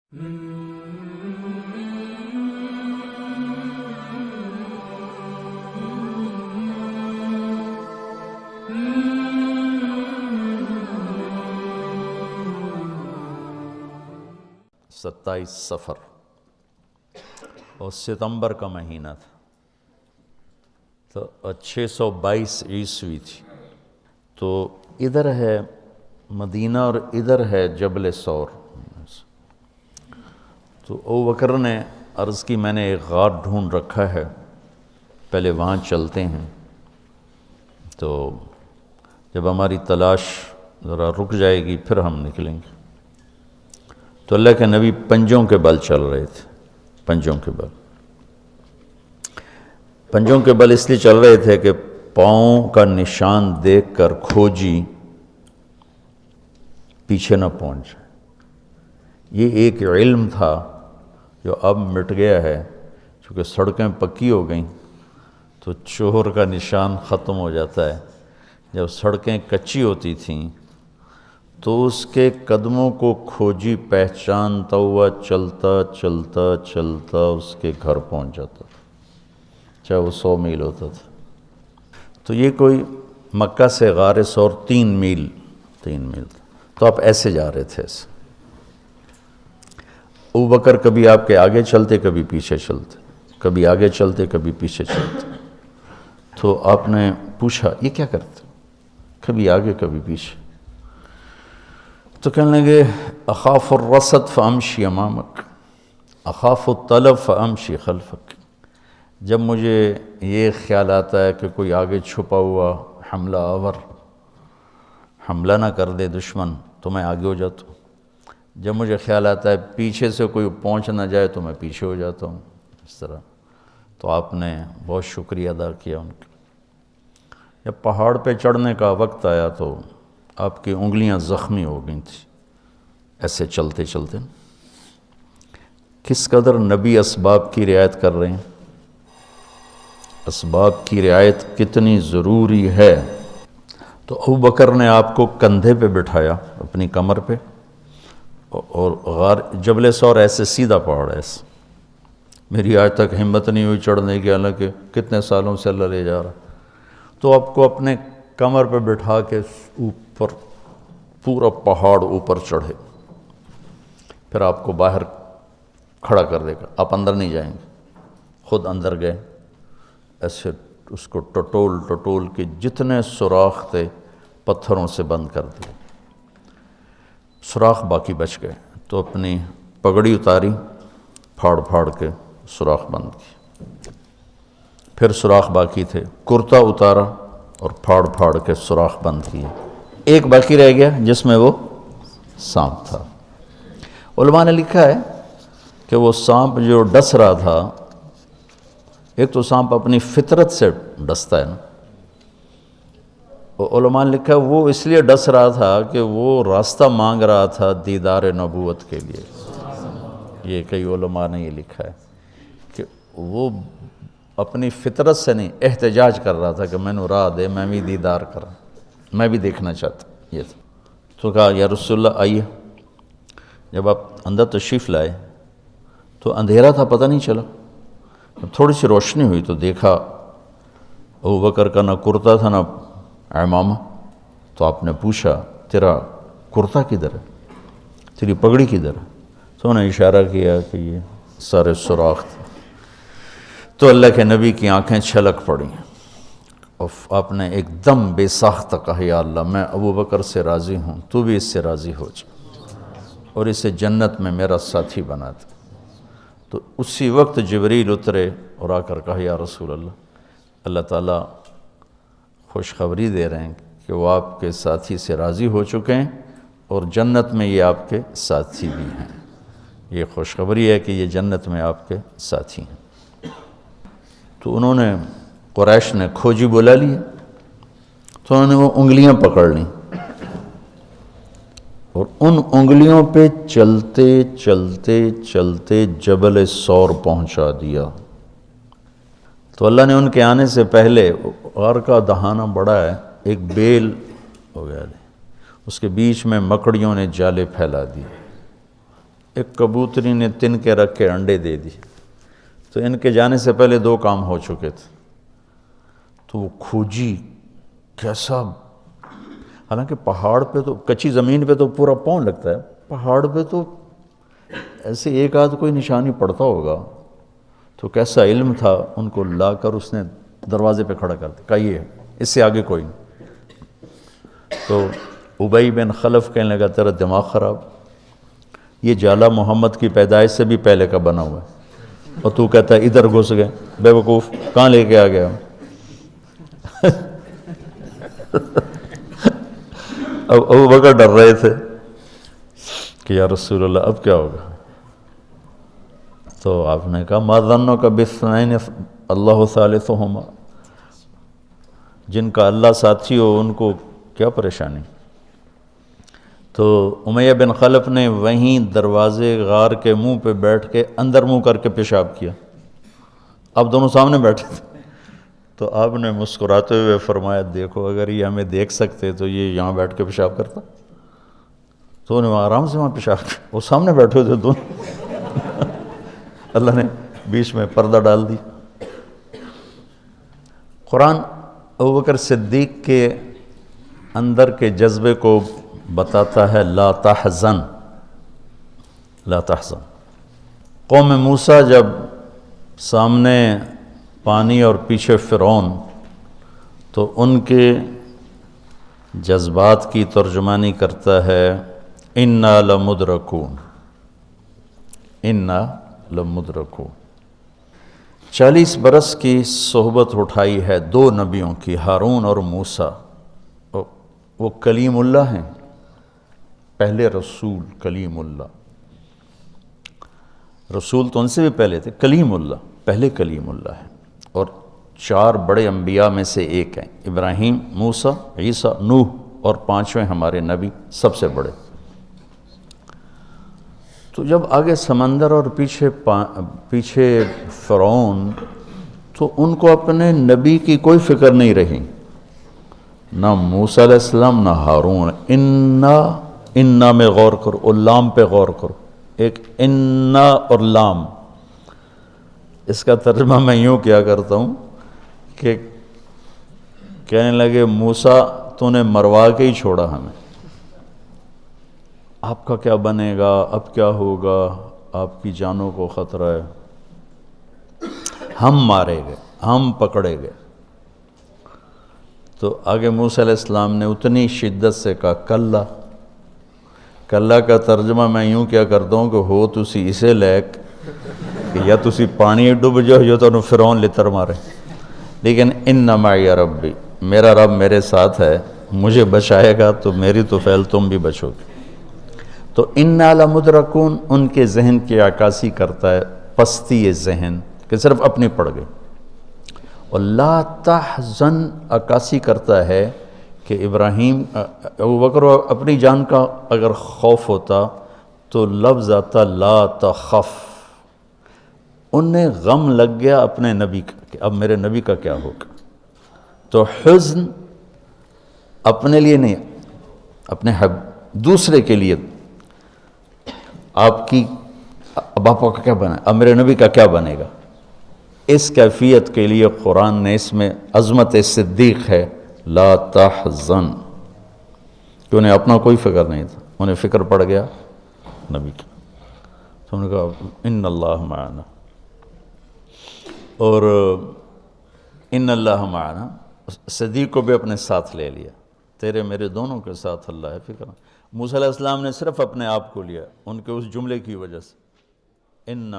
ستائیس صفر اور ستمبر کا مہینہ تھا، تو 622 عیسوی تھی۔ تو ادھر ہے مدینہ اور ادھر ہے جبل ثور۔ تو ابوبکر نے عرض کی میں نے ایک غار ڈھونڈ رکھا ہے، پہلے وہاں چلتے ہیں، تو جب ہماری تلاش ذرا رک جائے گی پھر ہم نکلیں گے۔ تو اللہ کے نبی پنجوں کے بل چل رہے تھے، پنجوں کے بل۔ پنجوں کے بل اس لیے چل رہے تھے کہ پاؤں کا نشان دیکھ کر کھوجی پیچھے نہ پہنچ جائے۔ یہ ایک علم تھا جو اب مٹ گیا ہے، چونکہ سڑکیں پکی ہو گئیں تو چور کا نشان ختم ہو جاتا ہے۔ جب سڑکیں کچی ہوتی تھیں تو اس کے قدموں کو کھوجی پہچانتا ہوا چلتا چلتا چلتا اس کے گھر پہنچ جاتا تھا، چاہے وہ 100 میل ہوتا تھا۔ تو یہ کوئی مکہ سے غار ثور 3 میل تھا، تو آپ ایسے جا رہے تھے ایسے۔ ابوبکر کبھی آپ کے آگے چلتے کبھی پیچھے چلتے، کبھی آگے چلتے کبھی پیچھے چلتے۔ تو آپ نے پوچھا یہ کیا کرتے؟ کبھی آگے کبھی پیچھے۔ تو کہنے لگے اخاف الرصد فامشی امامک، اخاف الطلب فامشی خلفک۔ جب مجھے یہ خیال آتا ہے کہ کوئی آگے چھپا ہوا حملہ آور حملہ نہ کر دے دشمن تو میں آگے ہو جاتا ہوں، جب مجھے خیال آتا ہے پیچھے سے کوئی پہنچ نہ جائے تو میں پیچھے ہو جاتا ہوں، اس طرح۔ تو آپ نے بہت شکریہ ادا کیا ان کا۔ جب پہاڑ پہ چڑھنے کا وقت آیا تو آپ کی انگلیاں زخمی ہو گئی تھیں ایسے چلتے چلتے۔ کس قدر نبی اسباب کی رعایت کر رہے ہیں، اسباب کی رعایت کتنی ضروری ہے۔ تو ابوبکر نے آپ کو کندھے پہ بٹھایا اپنی کمر پہ، اور غار جبل ثور ایسے سیدھا پہاڑ ہے ایسے، میری آج تک ہمت نہیں ہوئی چڑھنے کی، حالانکہ کتنے سالوں سے اللہ لے جا رہا۔ تو آپ کو اپنے کمر پہ بٹھا کے اوپر پورا پہاڑ اوپر چڑھے، پھر آپ کو باہر کھڑا کر دے گا، آپ اندر نہیں جائیں گے۔ خود اندر گئے، ایسے اس کو ٹٹول ٹٹول کے جتنے سوراخ تھے پتھروں سے بند کر دیے، سوراخ باقی بچ گئے۔ تو اپنی پگڑی اتاری، پھاڑ پھاڑ کے سوراخ بند کیے، پھر سوراخ باقی تھے، کرتا اتارا اور پھاڑ پھاڑ کے سوراخ بند کیے۔ ایک باقی رہ گیا جس میں وہ سانپ تھا۔ علماء نے لکھا ہے کہ وہ سانپ جو ڈس رہا تھا، ایک تو سانپ اپنی فطرت سے ڈستا ہے نا، علماء نے لکھا ہے وہ اس لیے ڈس رہا تھا کہ وہ راستہ مانگ رہا تھا دیدار نبوت کے لیے۔ یہ کئی علماء نے یہ لکھا ہے کہ وہ اپنی فطرت سے نہیں، احتجاج کر رہا تھا کہ میں نے راہ دے، میں بھی دیدار کرا، میں بھی دیکھنا چاہتا۔ یہ تھا۔ تو کہا یا رسول اللہ آئیے۔ جب آپ اندر تشریف لائے تو اندھیرا تھا، پتہ نہیں چلا۔ تھوڑی سی روشنی ہوئی تو دیکھا ابوبکر کا نہ کرتا تھا نہ عمامہ۔ تو آپ نے پوچھا تیرا کرتا کدھر ہے، تیری پگڑی کدھر ہے؟ تو انہوں نے اشارہ کیا کہ یہ سارے سوراخ تھے۔ تو اللہ کے نبی کی آنکھیں چھلک پڑیں، اور آپ نے ایک دم بے ساختہ کہا یا اللہ میں ابوبکر سے راضی ہوں، تو بھی اس سے راضی ہو جا اور اسے جنت میں میرا ساتھی بنا دے۔ تو اسی وقت جبریل اترے اور آ کر کہا یا رسول اللہ، اللہ تعالیٰ خوشخبری دے رہے ہیں کہ وہ آپ کے ساتھی سے راضی ہو چکے ہیں اور جنت میں یہ آپ کے ساتھی بھی ہیں۔ یہ خوشخبری ہے کہ یہ جنت میں آپ کے ساتھی ہیں۔ تو انہوں نے قریش نے کھوجی بلا لیا، تو انہوں نے وہ انگلیاں پکڑ لیں اور ان انگلیوں پہ چلتے چلتے چلتے جبل ثور پہنچا دیا۔ تو اللہ نے ان کے آنے سے پہلے، غار کا دہانہ بڑا ہے، ایک بیل ہو گیا، اس کے بیچ میں مکڑیوں نے جالے پھیلا دیے، ایک کبوتری نے تن کے رکھ کے انڈے دے دی، تو ان کے جانے سے پہلے 2 کام ہو چکے تھے، تو وہ کھوجی کیسا، حالانکہ پہاڑ پہ تو کچی زمین پہ تو پورا پاؤں لگتا ہے، پہاڑ پہ تو ایسے ایک آدھ کوئی نشانی پڑتا ہوگا، تو کیسا علم تھا، ان کو لا کر اس نے دروازے پہ کھڑا کر دیا، کہا یہ اس سے آگے کوئی نہیں۔ تو ابی بن خلف کہنے لگا تیرا دماغ خراب، یہ جالا محمد کی پیدائش سے بھی پہلے کا بنا ہوا ہے، اور تو کہتا ہے ادھر گھس گئے، بے وقوف کہاں لے کے آ گیا؟ اب ابو بکر ڈر رہے تھے کہ یا رسول اللہ اب کیا ہوگا، تو آپ نے کہا ما ظنک باثنین اللہ ثالثہما، جن کا اللہ ساتھی ہو ان کو کیا پریشانی۔ تو امیہ بن خلف نے وہیں دروازے غار کے منہ پہ بیٹھ کے اندر منہ کر کے پیشاب کیا، اب دونوں سامنے بیٹھے تھے، تو آپ نے مسکراتے ہوئے فرمایا دیکھو اگر یہ ہمیں دیکھ سکتے تو یہ یہاں بیٹھ کے پیشاب کرتا، تو انہیں آرام سے وہاں پیشاب کیا، وہ سامنے بیٹھے تھے دونوں، اللہ نے بیچ میں پردہ ڈال دی۔ قرآن ابوبکر صدیق کے اندر کے جذبے کو بتاتا ہے، لا تحزن لا تحزن۔ قوم موسیٰ جب سامنے پانی اور پیچھے فرعون، تو ان کے جذبات کی ترجمانی کرتا ہے انا لمدرکون، انا لمدرکون۔ 40 برس کی صحبت اٹھائی ہے 2 نبیوں کی، ہارون اور موسیٰ، وہ کلیم اللہ ہیں، پہلے رسول کلیم اللہ، رسول تو ان سے بھی پہلے تھے، کلیم اللہ پہلے کلیم اللہ ہے، اور 4 بڑے انبیاء میں سے ایک ہیں، ابراہیم، موسیٰ، عیسیٰ، نوح، اور 5ویں ہمارے نبی سب سے بڑے۔ تو جب آگے سمندر اور پیچھے فرعون، تو ان کو اپنے نبی کی کوئی فکر نہیں رہی، نہ موسیٰ علیہ السلام نہ ہارون۔ انا میں غور کرو، اور لام پہ غور کرو، ایک انا اور لام، اس کا ترجمہ میں یوں کیا کرتا ہوں کہ کہنے لگے موسیٰ تو نے مروا کے ہی چھوڑا ہمیں، آپ کا کیا بنے گا، اب کیا ہوگا، آپ کی جانوں کو خطرہ ہے، ہم مارے گئے، ہم پکڑے گئے۔ تو آگے موسیٰ علیہ السلام نے اتنی شدت سے کہا کلا، کلا کا ترجمہ میں یوں کیا کرتا ہوں کہ ہو تسی اسے لیک کہ یا تسی پانی ڈوب جاؤ یا تو فرعون لتر مارے، لیکن ان معی ربی، میرا رب میرے ساتھ ہے، مجھے بچائے گا تو میری تو فعل تم بھی بچو گے۔ تو انا لمدرکون ان کے ذہن کی عکاسی کرتا ہے، پستی ذہن کہ صرف اپنی پڑ گئی، اور لا تحزن عکاسی کرتا ہے کہ ابراہیم، ابوبکر اپنی جان کا اگر خوف ہوتا تو لفظ آتا لا تخف، انہیں غم لگ گیا اپنے نبی کا کہ اب میرے نبی کا کیا ہوگا، تو حزن اپنے لیے نہیں، اپنے دوسرے کے لیے، آپ کی اب آپ کا کیا بنا، اب میرے نبی کا کیا بنے گا، اس کیفیت کے لیے قرآن نے اس میں عظمت صدیق ہے، لا تحزن، کہ انہیں اپنا کوئی فکر نہیں تھا، انہیں فکر پڑ گیا نبی کی، تو انہوں نے کہا ان اللہ معنا، اور ان اللہ معنا صدیق کو بھی اپنے ساتھ لے لیا، تیرے میرے دونوں کے ساتھ اللہ ہے، فکر۔ موسیٰ علیہ السلام نے صرف اپنے آپ کو لیا ان کے اس جملے کی وجہ سے، ان